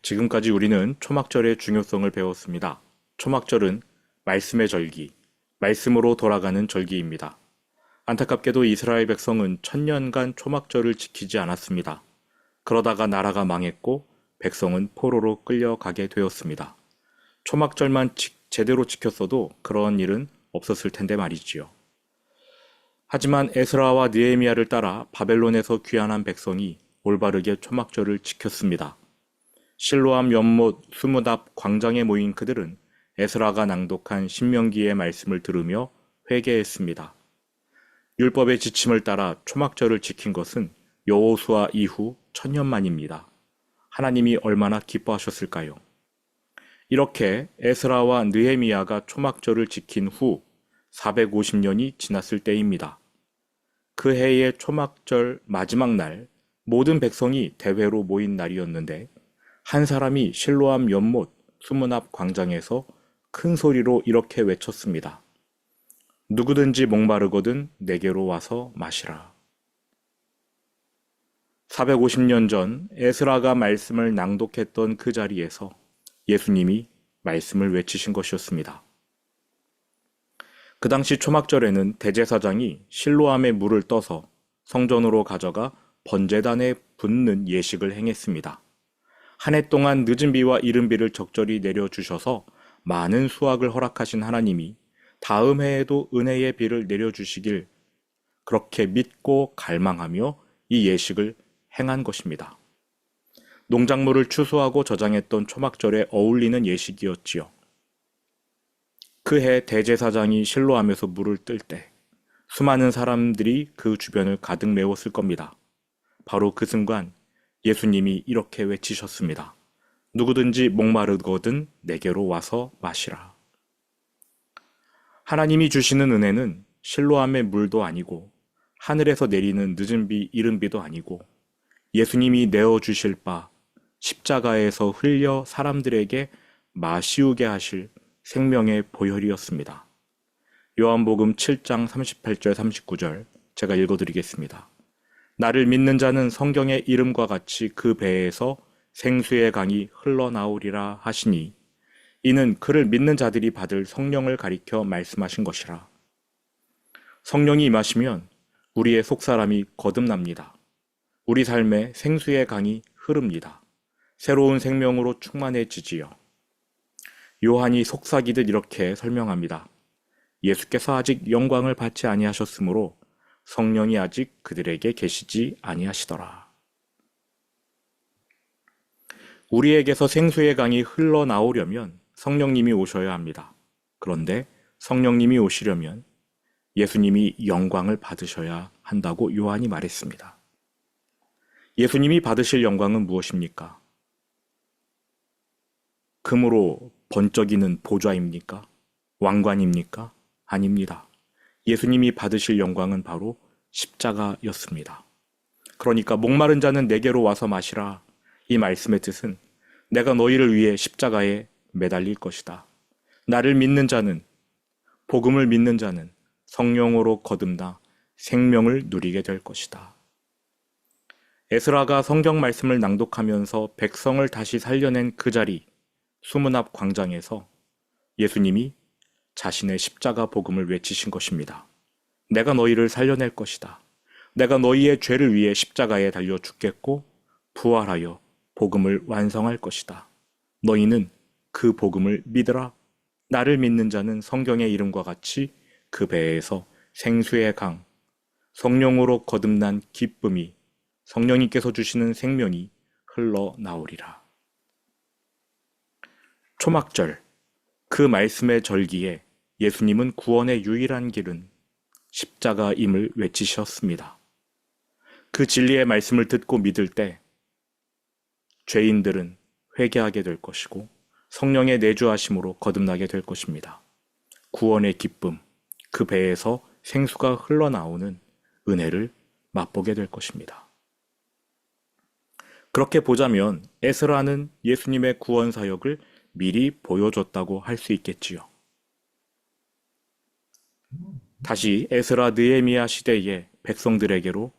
지금까지 우리는 초막절의 중요성을 배웠습니다. 초막절은 말씀의 절기, 말씀으로 돌아가는 절기입니다. 안타깝게도 이스라엘 백성은 천년간 초막절을 지키지 않았습니다. 그러다가 나라가 망했고 백성은 포로로 끌려가게 되었습니다. 초막절만 제대로 지켰어도 그런 일은 없었을 텐데 말이지요. 하지만 에스라와 느헤미야를 따라 바벨론에서 귀환한 백성이 올바르게 초막절을 지켰습니다. 실로암 연못 수문 앞 광장에 모인 그들은 에스라가 낭독한 신명기의 말씀을 들으며 회개했습니다. 율법의 지침을 따라 초막절을 지킨 것은 여호수아 이후 천년 만입니다. 하나님이 얼마나 기뻐하셨을까요? 이렇게 에스라와 느헤미야가 초막절을 지킨 후 450년이 지났을 때입니다. 그 해의 초막절 마지막 날 모든 백성이 대회로 모인 날이었는데 한 사람이 실로암 연못 수문 앞 광장에서 큰 소리로 이렇게 외쳤습니다. 누구든지 목마르거든 내게로 와서 마시라. 450년 전 에스라가 말씀을 낭독했던 그 자리에서 예수님이 말씀을 외치신 것이었습니다. 그 당시 초막절에는 대제사장이 실로암의 물을 떠서 성전으로 가져가 번제단에 붓는 예식을 행했습니다. 한 해 동안 늦은 비와 이른 비를 적절히 내려주셔서 많은 수확을 허락하신 하나님이 다음 해에도 은혜의 비를 내려주시길 그렇게 믿고 갈망하며 이 예식을 행한 것입니다. 농작물을 추수하고 저장했던 초막절에 어울리는 예식이었지요. 그해 대제사장이 실로암에서 물을 뜰 때 수많은 사람들이 그 주변을 가득 메웠을 겁니다. 바로 그 순간 예수님이 이렇게 외치셨습니다. 누구든지 목마르거든 내게로 와서 마시라. 하나님이 주시는 은혜는 실로암의 물도 아니고 하늘에서 내리는 늦은 비, 이른 비도 아니고 예수님이 내어주실 바 십자가에서 흘려 사람들에게 마시우게 하실 생명의 보혈이었습니다. 요한복음 7장 38절 39절 제가 읽어드리겠습니다. 나를 믿는 자는 성경의 이름과 같이 그 배에서 생수의 강이 흘러나오리라 하시니 이는 그를 믿는 자들이 받을 성령을 가리켜 말씀하신 것이라. 성령이 임하시면 우리의 속사람이 거듭납니다. 우리 삶에 생수의 강이 흐릅니다. 새로운 생명으로 충만해지지요. 요한이 속삭이듯 이렇게 설명합니다. 예수께서 아직 영광을 받지 아니하셨으므로 성령이 아직 그들에게 계시지 아니하시더라. 우리에게서 생수의 강이 흘러나오려면 성령님이 오셔야 합니다. 그런데 성령님이 오시려면 예수님이 영광을 받으셔야 한다고 요한이 말했습니다. 예수님이 받으실 영광은 무엇입니까? 금으로 번쩍이는 보좌입니까? 왕관입니까? 아닙니다. 예수님이 받으실 영광은 바로 십자가였습니다. 그러니까 목마른 자는 내게로 와서 마시라. 이 말씀의 뜻은 내가 너희를 위해 십자가에 매달릴 것이다. 나를 믿는 자는, 복음을 믿는 자는 성령으로 거듭나 생명을 누리게 될 것이다. 에스라가 성경 말씀을 낭독하면서 백성을 다시 살려낸 그 자리, 수문 앞 광장에서 예수님이 자신의 십자가 복음을 외치신 것입니다. 내가 너희를 살려낼 것이다. 내가 너희의 죄를 위해 십자가에 달려 죽겠고 부활하여 복음을 완성할 것이다. 너희는 그 복음을 믿으라. 나를 믿는 자는 성경의 이름과 같이 그 배에서 생수의 강, 성령으로 거듭난 기쁨이 성령님께서 주시는 생명이 흘러나오리라. 초막절, 그 말씀의 절기에 예수님은 구원의 유일한 길은 십자가임을 외치셨습니다. 그 진리의 말씀을 듣고 믿을 때 죄인들은 회개하게 될 것이고 성령의 내주하심으로 거듭나게 될 것입니다. 구원의 기쁨, 그 배에서 생수가 흘러나오는 은혜를 맛보게 될 것입니다. 그렇게 보자면 에스라는 예수님의 구원 사역을 미리 보여줬다고 할 수 있겠지요. 다시 에스라 느헤미야 시대의 백성들에게로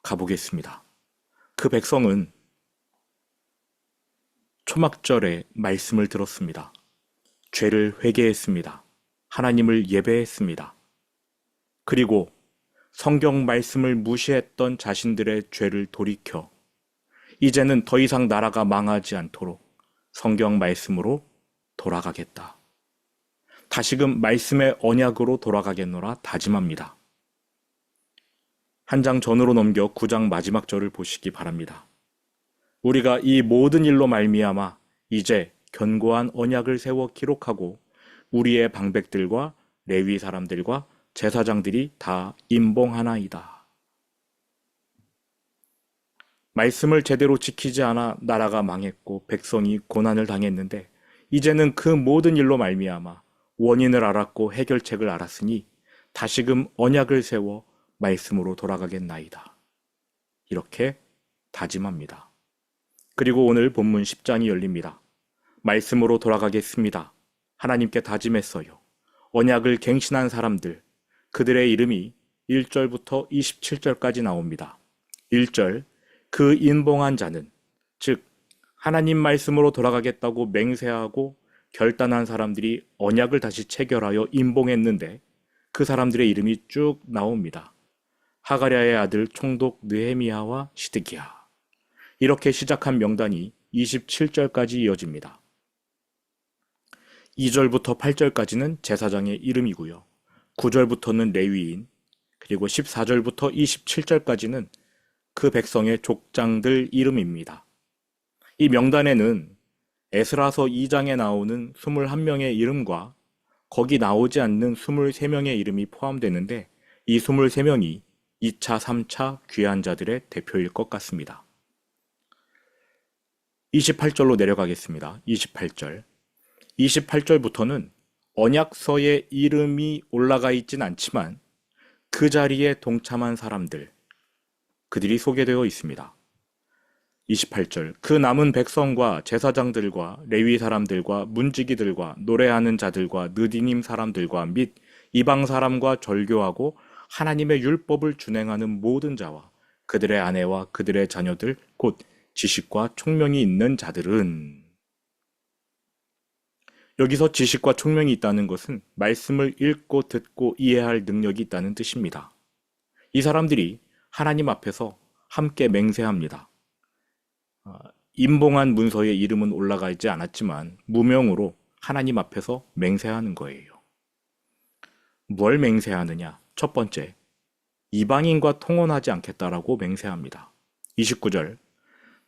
가보겠습니다. 그 백성은 초막절에 말씀을 들었습니다. 죄를 회개했습니다. 하나님을 예배했습니다. 그리고 성경 말씀을 무시했던 자신들의 죄를 돌이켜 이제는 더 이상 나라가 망하지 않도록 성경 말씀으로 돌아가겠다. 다시금 말씀의 언약으로 돌아가겠노라 다짐합니다. 한 장 전으로 넘겨 9장 마지막 절을 보시기 바랍니다. 우리가 이 모든 일로 말미암아 이제 견고한 언약을 세워 기록하고 우리의 방백들과 레위 사람들과 제사장들이 다 임봉하나이다. 말씀을 제대로 지키지 않아 나라가 망했고 백성이 고난을 당했는데 이제는 그 모든 일로 말미암아 원인을 알았고 해결책을 알았으니 다시금 언약을 세워 말씀으로 돌아가겠나이다. 이렇게 다짐합니다. 그리고 오늘 본문 10장이 열립니다. 말씀으로 돌아가겠습니다. 하나님께 다짐했어요. 언약을 갱신한 사람들, 그들의 이름이 1절부터 27절까지 나옵니다. 1절, 그 인봉한 자는, 즉 하나님 말씀으로 돌아가겠다고 맹세하고 결단한 사람들이 언약을 다시 체결하여 인봉했는데 그 사람들의 이름이 쭉 나옵니다. 하가랴의 아들 총독 느헤미야와 시드기야. 이렇게 시작한 명단이 27절까지 이어집니다. 2절부터 8절까지는 제사장의 이름이고요. 9절부터는 레위인, 그리고 14절부터 27절까지는 그 백성의 족장들 이름입니다. 이 명단에는 에스라서 2장에 나오는 21명의 이름과 거기 나오지 않는 23명의 이름이 포함되는데 이 23명이 2차, 3차 귀한 자들의 대표일 것 같습니다. 28절로 내려가겠습니다. 28절. 28절부터는 언약서에 이름이 올라가 있진 않지만 그 자리에 동참한 사람들, 그들이 소개되어 있습니다. 28절. 그 남은 백성과 제사장들과 레위 사람들과 문지기들과 노래하는 자들과 느디님 사람들과 및 이방 사람과 절교하고 하나님의 율법을 준행하는 모든 자와 그들의 아내와 그들의 자녀들 곧 지식과 총명이 있는 자들은, 여기서 지식과 총명이 있다는 것은 말씀을 읽고 듣고 이해할 능력이 있다는 뜻입니다. 이 사람들이 하나님 앞에서 함께 맹세합니다. 임봉한 문서에 이름은 올라가 있지 않았지만 무명으로 하나님 앞에서 맹세하는 거예요. 뭘 맹세하느냐? 첫 번째, 이방인과 통혼하지 않겠다라고 맹세합니다. 29절,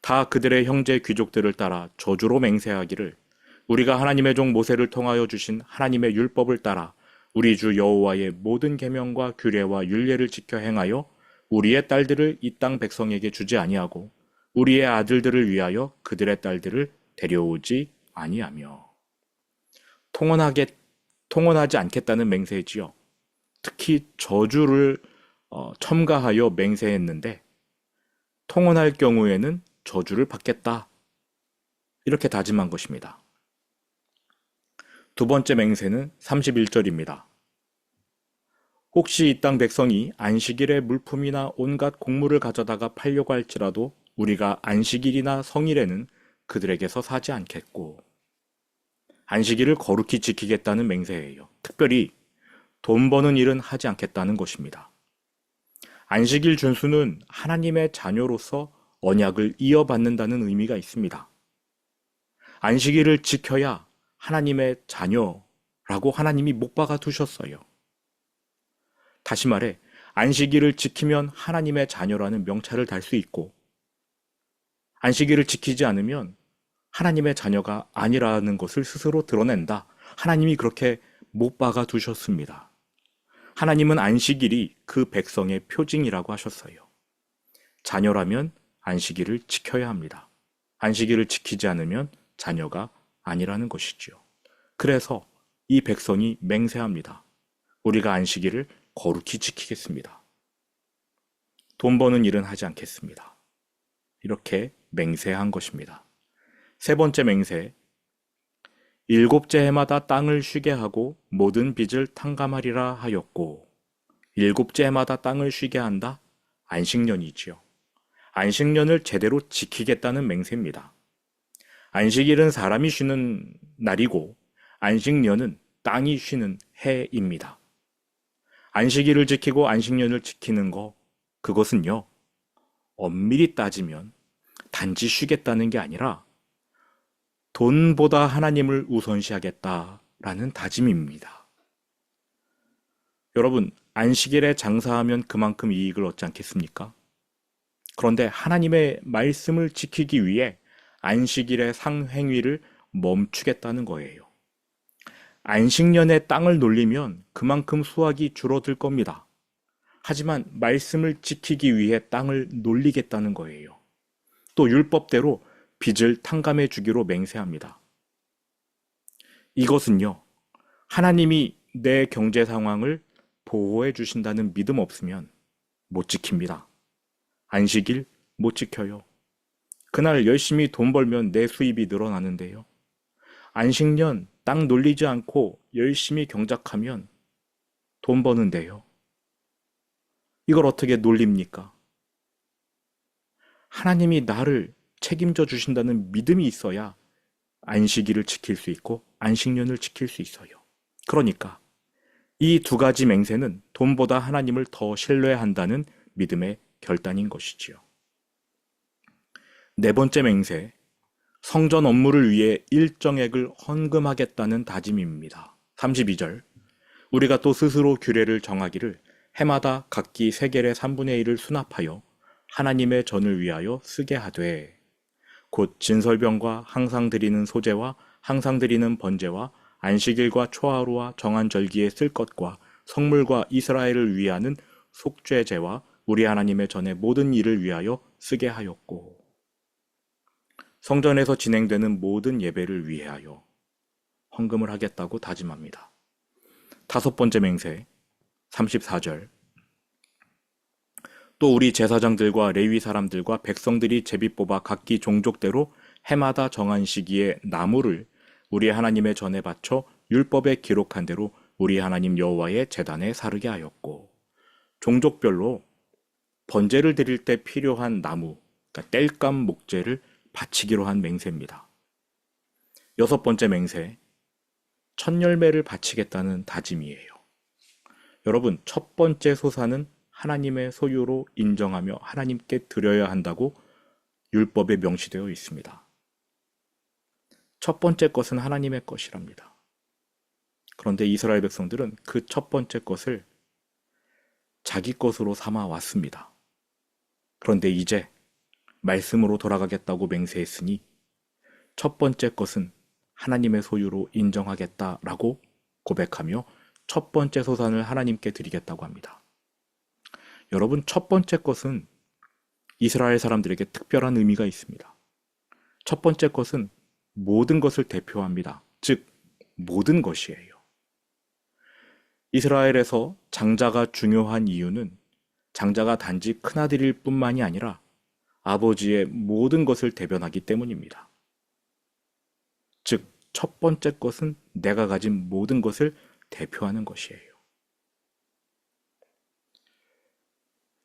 다 그들의 형제 귀족들을 따라 저주로 맹세하기를 우리가 하나님의 종 모세를 통하여 주신 하나님의 율법을 따라 우리 주 여호와의 모든 계명과 규례와 율례를 지켜 행하여 우리의 딸들을 이 땅 백성에게 주지 아니하고 우리의 아들들을 위하여 그들의 딸들을 데려오지 아니하며. 통혼하지 않겠다는 맹세지요. 특히 저주를 첨가하여 맹세했는데 통혼할 경우에는 저주를 받겠다. 이렇게 다짐한 것입니다. 두 번째 맹세는 31절입니다. 혹시 이 땅 백성이 안식일에 물품이나 온갖 곡물을 가져다가 팔려고 할지라도 우리가 안식일이나 성일에는 그들에게서 사지 않겠고. 안식일을 거룩히 지키겠다는 맹세예요. 특별히 돈 버는 일은 하지 않겠다는 것입니다. 안식일 준수는 하나님의 자녀로서 언약을 이어받는다는 의미가 있습니다. 안식일을 지켜야 하나님의 자녀라고 하나님이 못 박아 두셨어요. 다시 말해 안식일을 지키면 하나님의 자녀라는 명찰을 달 수 있고 안식일을 지키지 않으면 하나님의 자녀가 아니라는 것을 스스로 드러낸다. 하나님이 그렇게 못 박아 두셨습니다. 하나님은 안식일이 그 백성의 표징이라고 하셨어요. 자녀라면 안식일을 지켜야 합니다. 안식일을 지키지 않으면 자녀가 아니라는 것이지요. 그래서 이 백성이 맹세합니다. 우리가 안식일을 거룩히 지키겠습니다. 돈 버는 일은 하지 않겠습니다. 이렇게 맹세한 것입니다. 세 번째 맹세, 일곱째 해마다 땅을 쉬게 하고 모든 빚을 탕감하리라 하였고, 일곱째 해마다 땅을 쉬게 한다? 안식년이지요. 안식년을 제대로 지키겠다는 맹세입니다. 안식일은 사람이 쉬는 날이고 안식년은 땅이 쉬는 해입니다. 안식일을 지키고 안식년을 지키는 거, 그것은요, 엄밀히 따지면 단지 쉬겠다는 게 아니라 돈보다 하나님을 우선시하겠다라는 다짐입니다. 여러분, 안식일에 장사하면 그만큼 이익을 얻지 않겠습니까? 그런데 하나님의 말씀을 지키기 위해 안식일의 상행위를 멈추겠다는 거예요. 안식년에 땅을 놀리면 그만큼 수확이 줄어들 겁니다. 하지만 말씀을 지키기 위해 땅을 놀리겠다는 거예요. 또 율법대로 빚을 탕감해 주기로 맹세합니다. 이것은요, 하나님이 내 경제 상황을 보호해 주신다는 믿음 없으면 못 지킵니다. 안식일 못 지켜요. 그날 열심히 돈 벌면 내 수입이 늘어나는데요. 안식년 땅 놀리지 않고 열심히 경작하면 돈 버는데요. 이걸 어떻게 놀립니까? 하나님이 나를 책임져 주신다는 믿음이 있어야 안식일을 지킬 수 있고 안식년을 지킬 수 있어요. 그러니까 이 두 가지 맹세는 돈보다 하나님을 더 신뢰한다는 믿음의 결단인 것이지요. 네 번째 맹세, 성전 업무를 위해 일정액을 헌금하겠다는 다짐입니다. 32절, 우리가 또 스스로 규례를 정하기를 해마다 각기 세겔의 3분의 1을 수납하여 하나님의 전을 위하여 쓰게 하되, 곧 진설병과 항상 드리는 소제와 항상 드리는 번제와 안식일과 초하루와 정한 절기에 쓸 것과 성물과 이스라엘을 위하는 속죄제와 우리 하나님의 전의 모든 일을 위하여 쓰게 하였고, 성전에서 진행되는 모든 예배를 위하여 헌금을 하겠다고 다짐합니다. 다섯 번째 맹세, 34절, 또 우리 제사장들과 레위 사람들과 백성들이 제비 뽑아 각기 종족대로 해마다 정한 시기에 나무를 우리 하나님의 전에 바쳐 율법에 기록한 대로 우리 하나님 여호와의 제단에 사르게 하였고, 종족별로 번제를 드릴 때 필요한 나무, 그러니까 땔감 목재를 바치기로 한 맹세입니다. 여섯 번째 맹세, 첫 열매를 바치겠다는 다짐이에요. 여러분, 첫 번째 소산은 하나님의 소유로 인정하며 하나님께 드려야 한다고 율법에 명시되어 있습니다. 첫 번째 것은 하나님의 것이랍니다. 그런데 이스라엘 백성들은 그 첫 번째 것을 자기 것으로 삼아 왔습니다. 그런데 이제 말씀으로 돌아가겠다고 맹세했으니 첫 번째 것은 하나님의 소유로 인정하겠다라고 고백하며 첫 번째 소산을 하나님께 드리겠다고 합니다. 여러분, 첫 번째 것은 이스라엘 사람들에게 특별한 의미가 있습니다. 첫 번째 것은 모든 것을 대표합니다. 즉, 모든 것이에요. 이스라엘에서 장자가 중요한 이유는 장자가 단지 큰아들일 뿐만이 아니라 아버지의 모든 것을 대변하기 때문입니다. 즉, 첫 번째 것은 내가 가진 모든 것을 대표하는 것이에요.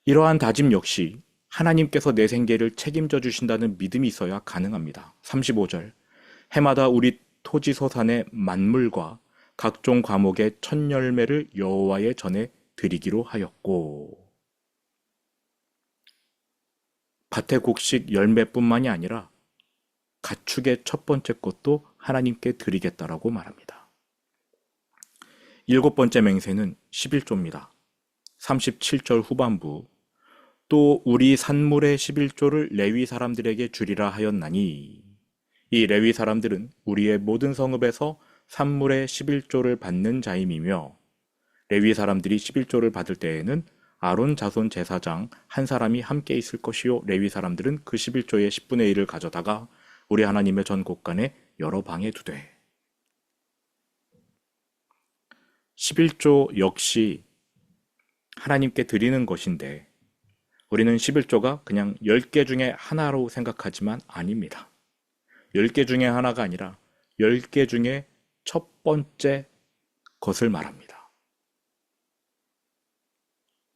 이러한 다짐 역시 하나님께서 내 생계를 책임져 주신다는 믿음이 있어야 가능합니다. 35절, 해마다 우리 토지 소산의 만물과 각종 과목의 첫 열매를 여호와의 전에 드리기로 하였고, 밭의 곡식 열매뿐만이 아니라 가축의 첫 번째 것도 하나님께 드리겠다라고 말합니다. 일곱 번째 맹세는 11조입니다. 37절 후반부, 또 우리 산물의 11조를 레위 사람들에게 주리라 하였나니, 이 레위 사람들은 우리의 모든 성읍에서 산물의 11조를 받는 자임이며, 레위 사람들이 11조를 받을 때에는 아론 자손 제사장 한 사람이 함께 있을 것이요, 레위 사람들은 그 11조의 10분의 1을 가져다가 우리 하나님의 전 곳간에 여러 방에 두되. 11조 역시 하나님께 드리는 것인데, 우리는 11조가 그냥 10개 중에 하나로 생각하지만 아닙니다. 10개 중에 하나가 아니라 10개 중에 첫 번째 것을 말합니다.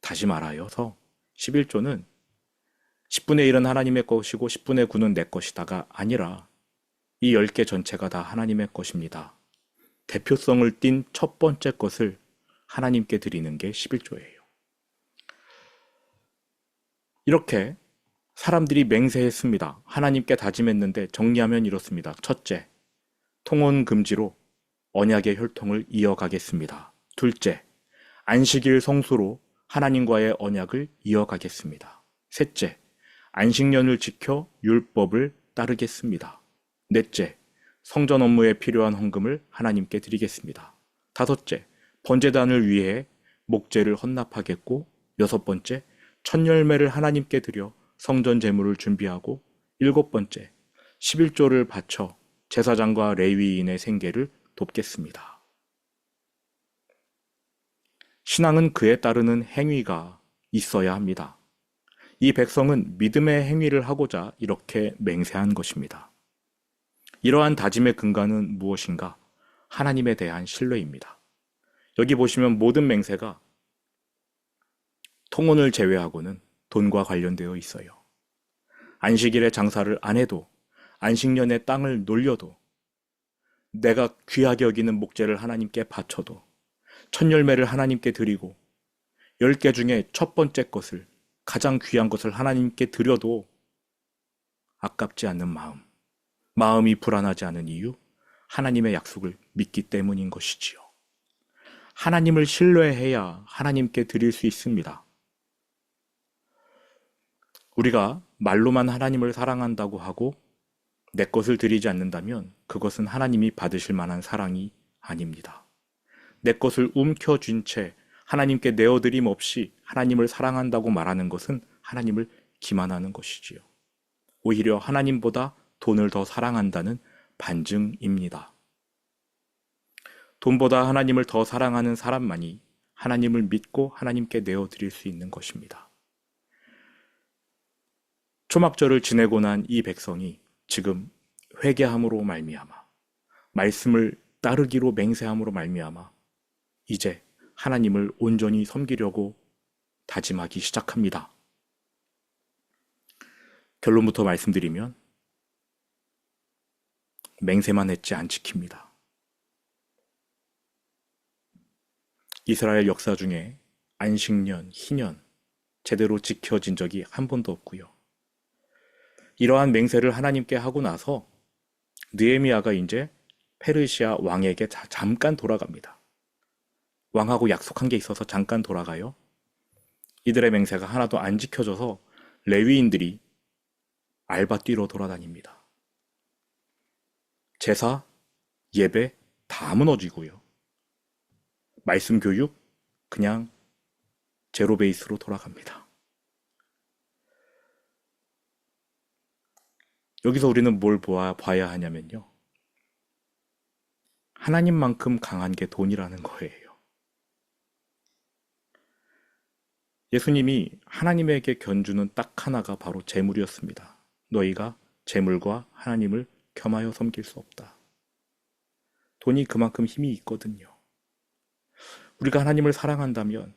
다시 말하여서 11조는 10분의 1은 하나님의 것이고 10분의 9는 내 것이다가 아니라 이 10개 전체가 다 하나님의 것입니다. 대표성을 띤 첫 번째 것을 하나님께 드리는 게 11조예요. 이렇게 사람들이 맹세했습니다. 하나님께 다짐했는데 정리하면 이렇습니다. 첫째, 통혼 금지로 언약의 혈통을 이어가겠습니다. 둘째, 안식일 성수로 하나님과의 언약을 이어가겠습니다. 셋째, 안식년을 지켜 율법을 따르겠습니다. 넷째, 성전 업무에 필요한 헌금을 하나님께 드리겠습니다. 다섯째, 번제단을 위해 목재를 헌납하겠고, 여섯 번째, 첫 열매를 하나님께 드려 성전 제물을 준비하고, 일곱 번째, 11조를 바쳐 제사장과 레위인의 생계를 돕겠습니다. 신앙은 그에 따르는 행위가 있어야 합니다. 이 백성은 믿음의 행위를 하고자 이렇게 맹세한 것입니다. 이러한 다짐의 근간은 무엇인가? 하나님에 대한 신뢰입니다. 여기 보시면 모든 맹세가 통혼을 제외하고는 돈과 관련되어 있어요. 안식일에 장사를 안 해도, 안식년에 땅을 놀려도, 내가 귀하게 여기는 목재를 하나님께 바쳐도, 첫 열매를 하나님께 드리고, 10개 중에 첫 번째 것을, 가장 귀한 것을 하나님께 드려도 아깝지 않는 마음이 불안하지 않은 이유, 하나님의 약속을 믿기 때문인 것이지요. 하나님을 신뢰해야 하나님께 드릴 수 있습니다. 우리가 말로만 하나님을 사랑한다고 하고 내 것을 드리지 않는다면 그것은 하나님이 받으실 만한 사랑이 아닙니다. 내 것을 움켜쥔 채 하나님께 내어드림 없이 하나님을 사랑한다고 말하는 것은 하나님을 기만하는 것이지요. 오히려 하나님보다 돈을 더 사랑한다는 반증입니다. 돈보다 하나님을 더 사랑하는 사람만이 하나님을 믿고 하나님께 내어드릴 수 있는 것입니다. 초막절을 지내고 난 이 백성이 지금 회개함으로 말미암아, 말씀을 따르기로 맹세함으로 말미암아 이제 하나님을 온전히 섬기려고 다짐하기 시작합니다. 결론부터 말씀드리면 맹세만 했지 안 지킵니다. 이스라엘 역사 중에 안식년, 희년 제대로 지켜진 적이 한 번도 없고요. 이러한 맹세를 하나님께 하고 나서 느헤미야가 이제 페르시아 왕에게 잠깐 돌아갑니다. 왕하고 약속한 게 있어서 잠깐 돌아가요. 이들의 맹세가 하나도 안 지켜져서 레위인들이 알바 뛰러 돌아다닙니다. 제사, 예배 다 무너지고요. 말씀 교육 그냥 제로 베이스로 돌아갑니다. 여기서 우리는 뭘 봐야 하냐면요. 하나님만큼 강한 게 돈이라는 거예요. 예수님이 하나님에게 견주는 딱 하나가 바로 재물이었습니다. 너희가 재물과 하나님을 겸하여 섬길 수 없다. 돈이 그만큼 힘이 있거든요. 우리가 하나님을 사랑한다면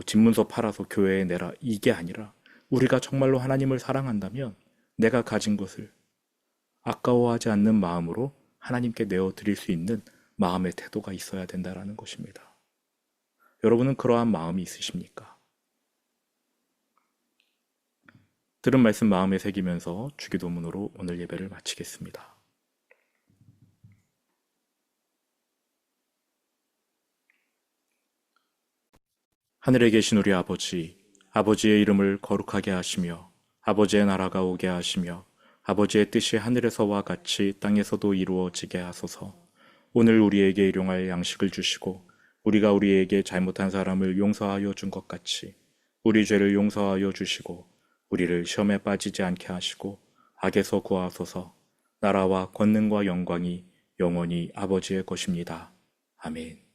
집문서 팔아서 교회에 내라 이게 아니라 우리가 정말로 하나님을 사랑한다면 내가 가진 것을 아까워하지 않는 마음으로 하나님께 내어드릴 수 있는 마음의 태도가 있어야 된다는 것입니다. 여러분은 그러한 마음이 있으십니까? 들은 말씀 마음에 새기면서 주기도문으로 오늘 예배를 마치겠습니다. 하늘에 계신 우리 아버지, 아버지의 이름을 거룩하게 하시며 아버지의 나라가 오게 하시며 아버지의 뜻이 하늘에서와 같이 땅에서도 이루어지게 하소서. 오늘 우리에게 일용할 양식을 주시고 우리가 우리에게 잘못한 사람을 용서하여 준 것 같이 우리 죄를 용서하여 주시고 우리를 시험에 빠지지 않게 하시고 악에서 구하소서. 나라와 권능과 영광이 영원히 아버지의 것입니다. 아멘.